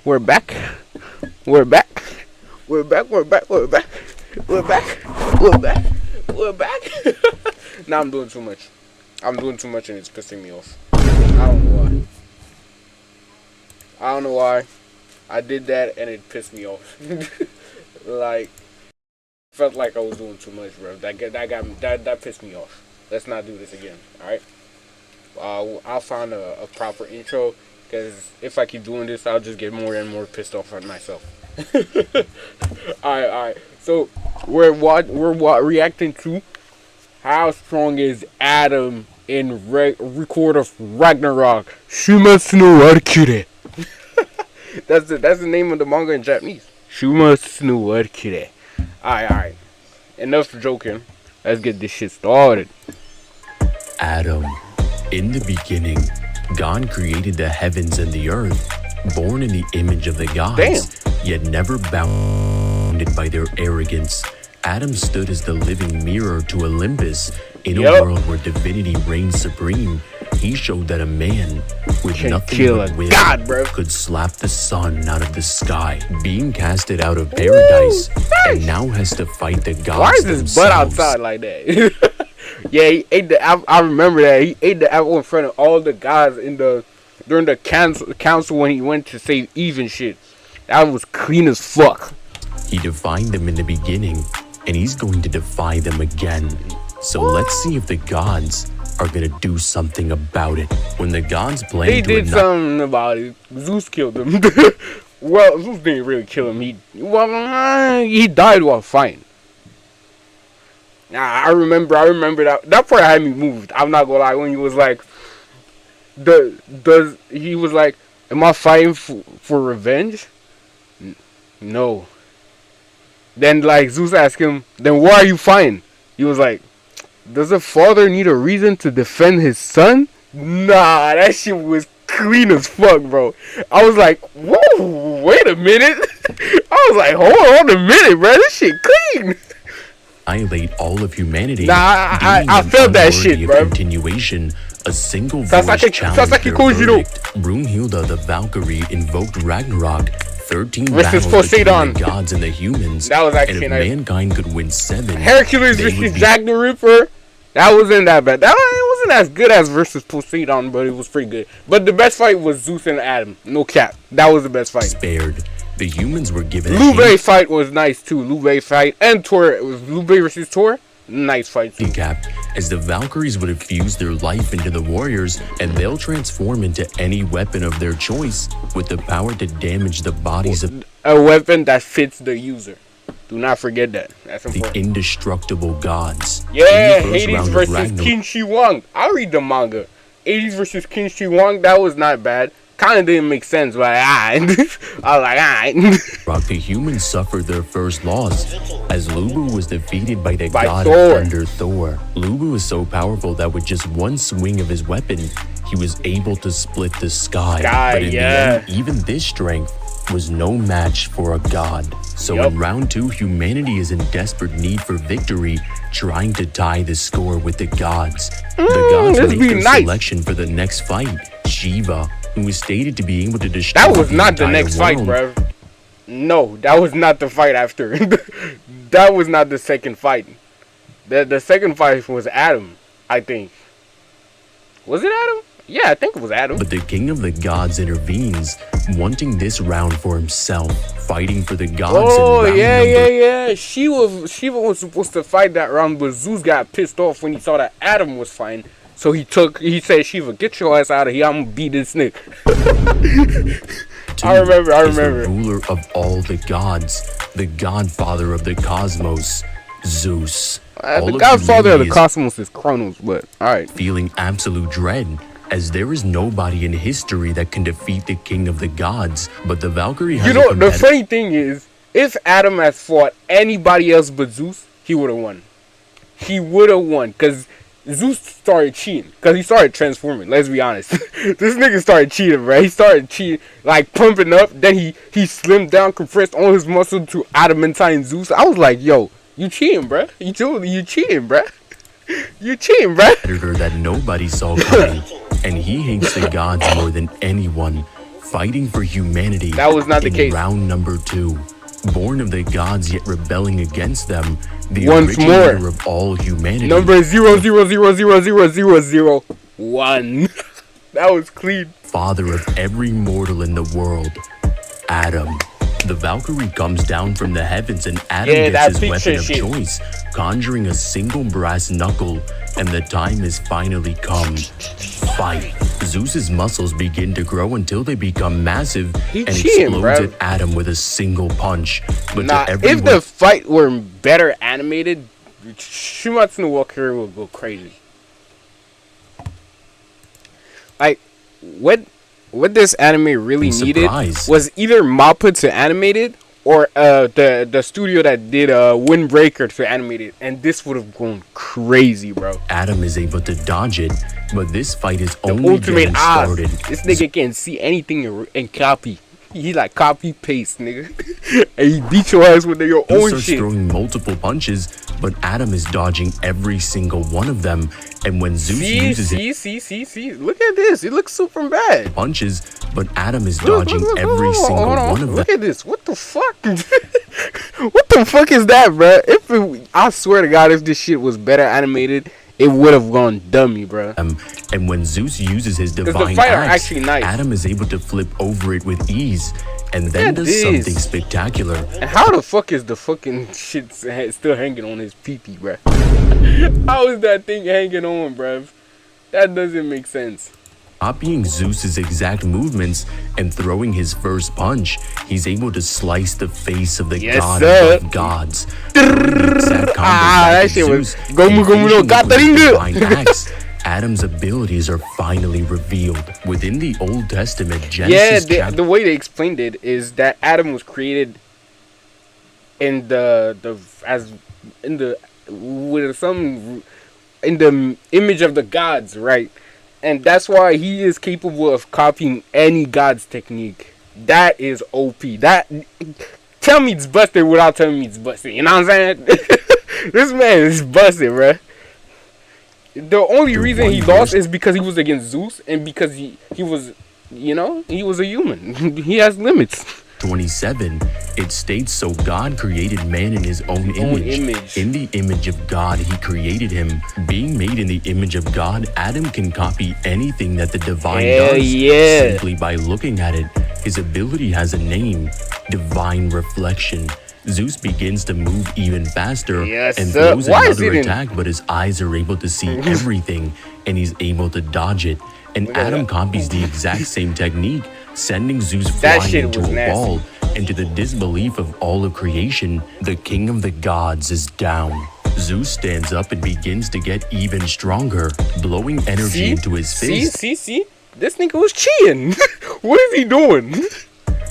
We're back. We're back. We're back. We're back. We're back. We're back. We're back. We're back. Now I'm doing too much. I'm doing too much and it's pissing me off. I don't know why. I don't know why. I did that and it pissed me off. Like, felt like I was doing too much, bro. That pissed me off. Let's not do this again. All right. I'll find a proper intro, because if I keep doing this, I'll just get more and more pissed off at myself. All right. So we're reacting to how strong is Adam in Record of Ragnarok. Shumatsu no Warikure. That's the name of the manga in Japanese. Shumatsu no Warikure. Alright. Enough joking. Let's get this shit started. Adam. In the beginning, God created the heavens and the earth, born in the image of the gods, yet never bounded by their arrogance. Adam stood as the living mirror to Olympus. In a world where divinity reigned supreme, he showed that a man with nothing but will could slap the sun out of the sky, being casted out of paradise, and now has to fight the gods. Why is his butt outside like that? Yeah, he ate the apple. I remember that. He ate the apple in front of all the guys during the council when he went to save Eve and shit. That was clean as fuck. He defied them in the beginning, and he's going to defy them again. So let's see if the gods are gonna do something about it. When the gods planned they did something about it. Zeus killed him. Well, Zeus didn't really kill him. He died while fighting. Nah, I remember that part had me moved. I'm not gonna lie. When he was like, he was like, am I fighting for revenge? No. Then like Zeus asked him, then why are you fighting? He was like, does a father need a reason to defend his son? Nah, that shit was clean as fuck, bro. I was like, whoa, wait a minute. I was like, hold on a minute, bro. This shit clean. Annihilate all of humanity. Nah, I felt that shit, bro. Continuation, a single voice challenged their verdict. Brunhilde the Valkyrie invoked Ragnarok. 13 battles between the gods and the humans. That was actually nice. If mankind could win 7, Hercules versus Jack the Ripper. That wasn't that bad. It wasn't as good as versus Poseidon, but it was pretty good. But the best fight was Zeus and Adam. No cap. That was the best fight. Spared. The humans were given. Lube fight was nice too. Lube fight and Thor. It was Lube versus Thor. Nice fight too. Cap, as the Valkyries would infuse their life into the warriors, and they'll transform into any weapon of their choice with the power to damage the bodies of a weapon that fits the user. Do not forget that. That's important. The indestructible gods. Yeah, Hades versus Qin Shi Huang. I read the manga. Hades versus Qin Shi Huang. That was not bad. Kind of didn't make sense, but I was like, alright. The humans suffered their first loss as Lubu was defeated by the god of thunder, Thor. Lubu was so powerful that with just one swing of his weapon, he was able to split the sky. But in the end, even this strength was no match for a god. So in round 2, humanity is in desperate need for victory, trying to tie the score with the gods. The gods make their selection for the next fight. Shiva, who was stated to be able to destroy the entire world. That was not the next fight, bro. No, that was not the fight after. That was not the second fight. The second fight was Adam, I think. Was it Adam? Yeah, I think it was Adam. But the king of the gods intervenes, wanting this round for himself, fighting for the gods. Oh, yeah. Shiva was supposed to fight that round, but Zeus got pissed off when he saw that Adam was fighting. So he said, Shiva, get your ass out of here. I'm gonna beat this nigga. I remember. The ruler of all the gods, the godfather of the cosmos, Zeus. The godfather of the cosmos is Kronos, but alright. Feeling absolute dread, as there is nobody in history that can defeat the king of the gods, but the Valkyrie has the funny thing is, if Adam has fought anybody else but Zeus, he would have won. He would have won, because Zeus started cheating, because he started transforming, let's be honest. This nigga started cheating, bro. He started cheating, like pumping up, then he slimmed down, compressed all his muscle to adamantine Zeus. I was like, yo, you cheating, bro. You cheating, bro. You cheating, bro. That nobody saw coming, and he hates the gods more than anyone. fighting for humanity. That was not the in case. Round number 2. Born of the gods yet rebelling against them, the Once originator more. of all humanity. Number 000000001. That was clean. Father of every mortal in the world, Adam. The Valkyrie comes down from the heavens and Adam gets his weapon of choice, conjuring a single brass knuckle, and the time has finally come. Fight. Zeus's muscles begin to grow until they become massive and explodes at Adam with a single punch. But nah, if the fight were better animated, Shumatsu no Valkyrie would go crazy. Like, what this anime really needed was either MAPPA to animate it or the studio that did Windbreaker to animate it, and this would have gone crazy, bro. Adam is able to dodge it, but this fight is the only ultimate getting started. This nigga can't see anything and copy. He like copy paste, nigga, and he beat your ass with your own shit. Throwing multiple punches, but Adam is dodging every single one of them. And when Zeus uses it, look at this. It looks super bad. Punches, but Adam is dodging every single one of them. Look at this. What the fuck? What the fuck is that, bro? I swear to God, if this shit was better animated, it would have gone dummy, bro. And when Zeus uses his divine axe, Adam is able to flip over it with ease, and then does something spectacular. And how the fuck is the fucking shit still hanging on his pee-pee, bro? How is that thing hanging on, bro? That doesn't make sense. Copying Zeus's exact movements and throwing his first punch, he's able to slice the face of the god of gods. That shit was Gomu Gomu no Gataringu. Adam's abilities are finally revealed. Within the Old Testament, Genesis the way they explained it is that Adam was created in the image of the gods, right? And that's why he is capable of copying any god's technique. That is OP. Tell me it's busted without telling me it's busted. You know what I'm saying? This man is busted, bruh. The only reason he lost is because he was against Zeus and because he was, he was a human. He has limits. 27, it states, so God created man in his own image. In the image of God, he created him. Being made in the image of God, Adam can copy anything that the divine does simply by looking at it. His ability has a name, Divine Reflection. Zeus begins to move even faster and throws another attack, but his eyes are able to see everything and he's able to dodge it. And Adam copies the exact same technique, sending Zeus flying into a wall. And to the disbelief of all of creation, the king of the gods is down. Zeus stands up and begins to get even stronger, blowing energy into his fist. See? This nigga was cheating. What is he doing?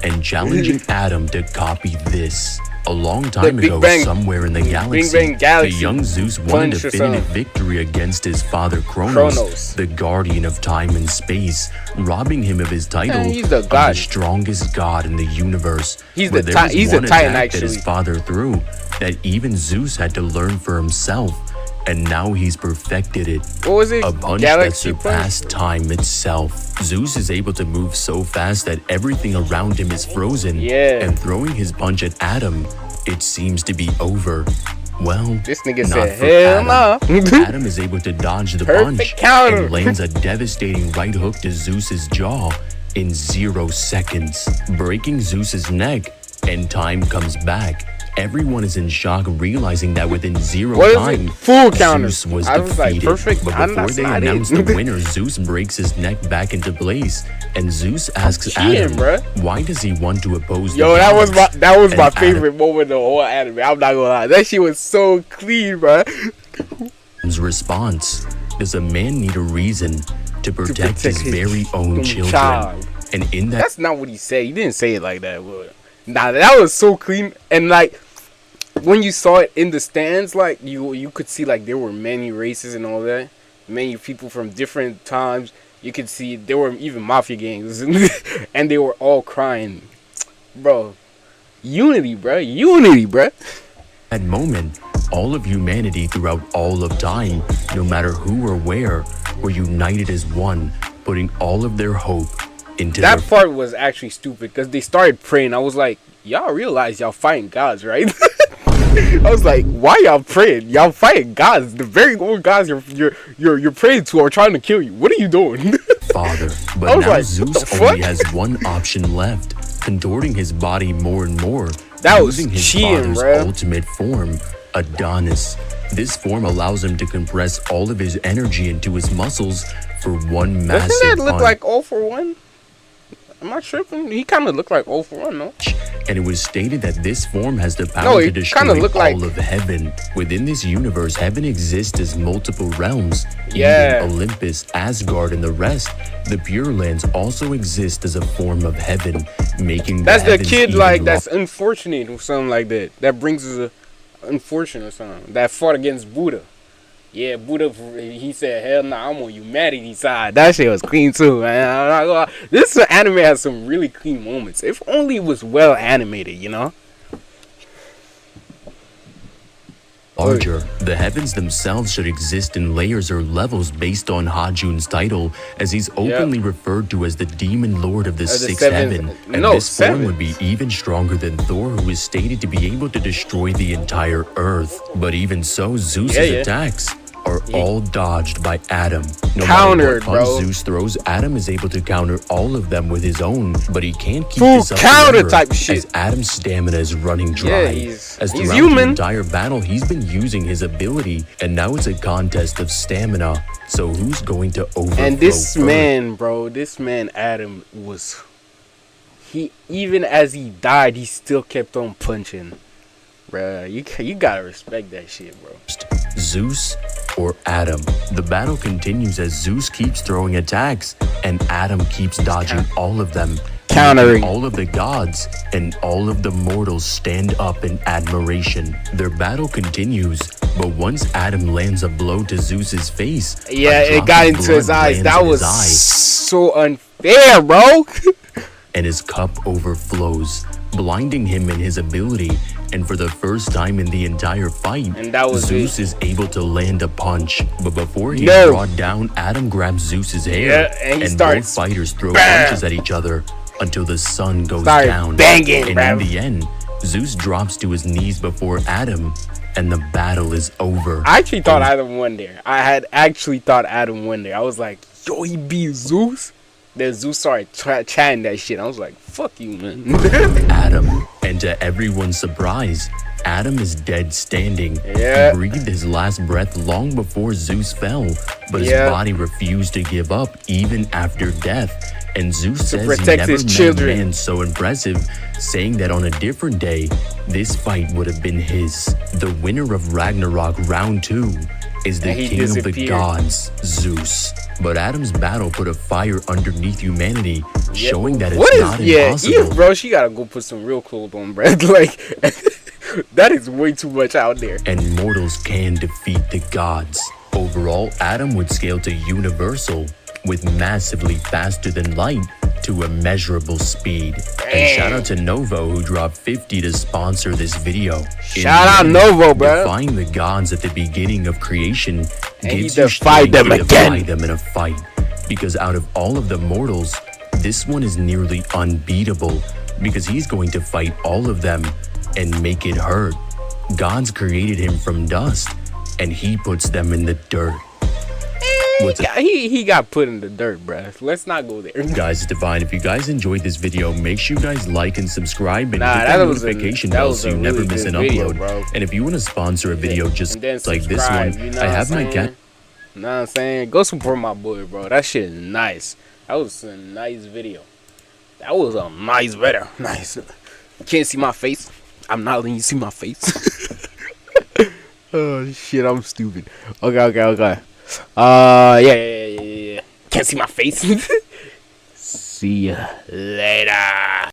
And challenging Adam to copy this. A long time ago, somewhere in the galaxy, the young Zeus won a definitive victory against his father Kronos, the guardian of time and space, robbing him of his title of the strongest god in the universe. He's a titan, actually. That his father threw, that even Zeus had to learn for himself, and now he's perfected it. What was it? A punch that surpassed time itself. Zeus is able to move so fast that everything around him is frozen. And throwing his punch at Adam, it seems to be over. Well, this nigga said, hell no. Adam is able to dodge the punch and lands a devastating right hook to Zeus's jaw in 0 seconds, breaking Zeus's neck, and time comes back. Everyone is in shock, realizing that within 0 time, full counter. Zeus was defeated. Perfect. But before they announce the winner, Zeus breaks his neck back into place, and Zeus asks Adam, why does he want to oppose the gods? that was my favorite moment of the whole anime. I'm not gonna lie, that shit was so clean, bro. Adam's response: does a man need a reason to protect his very own children? And in that, that's not what he said. He didn't say it like that. Nah, that was so clean, and like, when you saw it in the stands, like you could see like there were many races and all that, many people from different times. You could see there were even mafia gangs, and they were all crying, bro. Unity, bro. That moment, all of humanity throughout all of time, no matter who or where, were united as one, putting all of their hope into That their part was actually stupid because they started praying. I was like, y'all realize y'all fighting gods, right? I was like, why y'all praying? Y'all fighting gods. The very old gods you're praying to are trying to kill you. What are you doing? father. I But was now like, Zeus the only fuck? has one option left, contorting his body more and more, That was using his cheating, father's bruh. ultimate form, Adonis. This form allows him to compress all of his energy into his muscles for one massive Doesn't that look punch. like 0 for 1? Am I tripping? He kind of looked like 0 for 1, no? And it was stated that this form has the power No, to it destroy kinda looked like- all of heaven. Within this universe, heaven exists as multiple realms. Yeah. Even Olympus, Asgard, and the rest. The Pure Lands also exist as a form of heaven, making That's the heavens kid even like that's unfortunate or something like that. That brings us a unfortunate or something. That fought against Buddha. Yeah, Buddha. He said, "Hell no, I'm on humanity's side." That shit was clean too, man. I'm not gonna lie. This anime has some really clean moments. If only it was well animated, you know. larger. The heavens themselves should exist in layers or levels based on Hajun's title, as he's openly referred to as the demon lord of the sixth heaven. And this form would be even stronger than Thor, who is stated to be able to destroy the entire earth. But even so, Zeus's attacks are all dodged by Adam. No Countered, matter what punch bro. Zeus throws, Adam is able to counter all of them with his own, but he can't keep Full this up counter forever, type shit. as Adam's stamina is running dry. Yeah, he's throughout human. the entire battle, he's been using his ability, and now it's a contest of stamina. So who's going to overflow And this first? man, bro, this man Adam was. He even as he died, he still kept on punching. Bruh, you gotta respect that shit, bro. Zeus or Adam? The battle continues as Zeus keeps throwing attacks and Adam keeps dodging all of them, Countering. making all of the gods and all of the mortals stand up in admiration. Their battle continues, but once Adam lands a blow to Zeus's face, Yeah, a it drop got of into his blood eyes. lands That in was his eye, so unfair, bro. and his cup overflows, blinding him in his ability. And for the first time in the entire fight, And that was Zeus is able to land a punch. But before he's No. brought down, Adam grabs Zeus's hair, Yeah, and he both starts fighters throw bam. punches at each other until the sun goes Start down. banging, and bruv. in the end, Zeus drops to his knees before Adam, and the battle is over. I actually thought Adam won there. I had actually thought Adam won there. I was like, yo, he beat Zeus. Then Zeus started chatting that shit. I was like, fuck you, man. Adam, and to everyone's surprise, Adam is dead standing. Yeah. He breathed his last breath long before Zeus fell, but his Yeah. body refused to give up even after death. And Zeus says he protect never his met children. a man so impressive, saying that on a different day, this fight would have been his. The winner of Ragnarok Round 2 is the And he king of the disappeared. gods, Zeus. But Adam's battle put a fire underneath humanity, showing that it's What is not impossible. yeah, bro, she gotta go put some real clothes on, bro. Like that is way too much out there. And mortals can defeat the gods. Overall, Adam would scale to universal, with massively faster than light to immeasurable speed. And shout out to Novo, who dropped 50 to sponsor this video. Shout out Novo, bro. Defying the gods at the beginning of creation And he gives you defied strength them to defy again. them in a fight. Because out of all of the mortals, this one is nearly unbeatable, because he's going to fight all of them and make it hurt. Gods created him from dust, and he puts them in the dirt. What's He got put in the dirt, bruh. Let's not go there. Guys, it's Divine. If you guys enjoyed this video, make sure you guys like and subscribe and Nah, hit that that was a- notification that bell was so a you never really miss good an video, upload. bro. And if you want to sponsor a video just And then like this subscribe, one, you know I what have I'm my saying? cat. Know what I'm saying? Go support my boy, bro. That shit is nice. That was a nice video. That was a nice video. Nice. You can't see my face. I'm not letting you see my face. Oh shit, I'm stupid. Okay. Yeah. Can't see my face. See ya later.